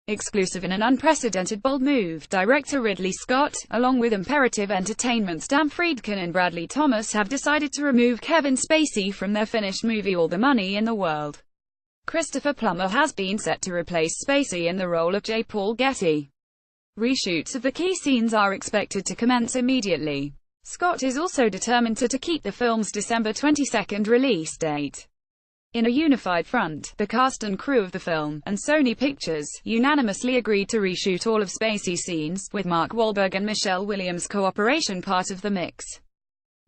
Exclusive in an unprecedented bold move, director Ridley Scott, along with Imperative Entertainment's Dan Friedkin and Bradley Thomas, have decided to remove Kevin Spacey from their finished movie All the Money in the World. Christopher Plummer has been set to replace Spacey in the role of J. Paul Getty. Reshoots of the key scenes are expected to commence immediately. Scott is also determined to keep the film's December 22 release date. In a unified front, the cast and crew of the film, and Sony Pictures, unanimously agreed to reshoot all of Spacey's scenes, with Mark Wahlberg and Michelle Williams' cooperation part of the mix.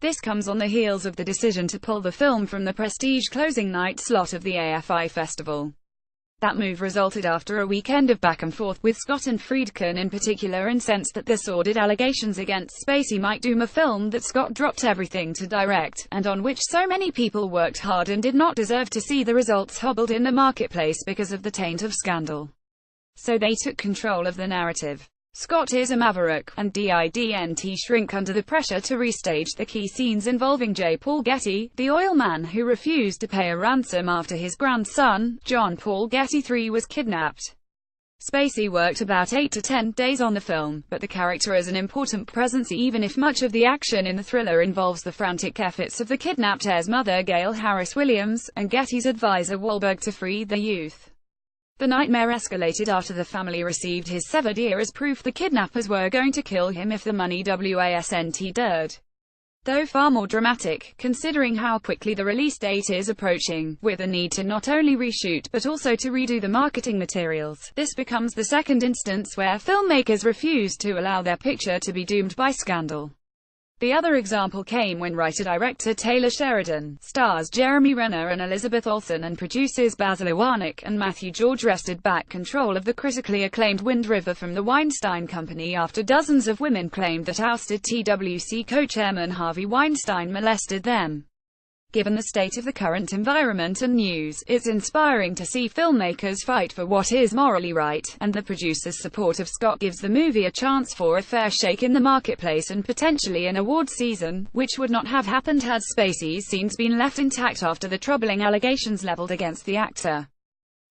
This comes on the heels of the decision to pull the film from the prestige closing night slot of the AFI Festival. That move resulted after a weekend of back and forth, with Scott and Friedkin in particular incensed that the sordid allegations against Spacey might doom a film that Scott dropped everything to direct, and on which so many people worked hard and did not deserve to see the results hobbled in the marketplace because of the taint of scandal. So they took control of the narrative. Scott is a maverick, and didn't shrink under the pressure to restage the key scenes involving J. Paul Getty, the oil man who refused to pay a ransom after his grandson, John Paul Getty III, was kidnapped. Spacey worked about 8 to 10 days on the film, but the character is an important presence even if much of the action in the thriller involves the frantic efforts of the kidnapped heir's mother Gail Harris Williams, and Getty's advisor Wahlberg to free the youth. The nightmare escalated after the family received his severed ear as proof the kidnappers were going to kill him if the money wasn't dared. Though far more dramatic, considering how quickly the release date is approaching, with a need to not only reshoot but also to redo the marketing materials. This becomes the second instance where filmmakers refuse to allow their picture to be doomed by scandal. The other example came when writer-director Taylor Sheridan, stars Jeremy Renner and Elizabeth Olsen, and producers Basil Iwanek and Matthew George wrested back control of the critically acclaimed Wind River from the Weinstein Company after dozens of women claimed that ousted TWC co-chairman Harvey Weinstein molested them. Given the state of the current environment and news, it's inspiring to see filmmakers fight for what is morally right, and the producers' support of Scott gives the movie a chance for a fair shake in the marketplace and potentially an award season, which would not have happened had Spacey's scenes been left intact after the troubling allegations leveled against the actor.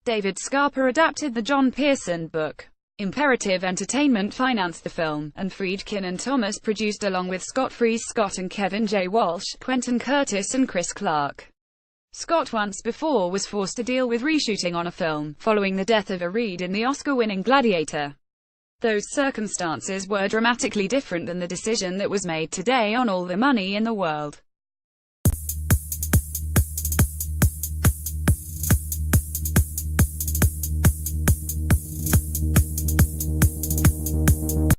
David Scarpa adapted the John Pearson book. Imperative Entertainment financed the film, and Friedkin and Thomas produced along with Scott Freeze Scott and Kevin J. Walsh, Quentin Curtis and Chris Clark. Scott once before was forced to deal with reshooting on a film, following the death of a Reed in the Oscar-winning Gladiator. Those circumstances were dramatically different than the decision that was made today on All the Money in the World.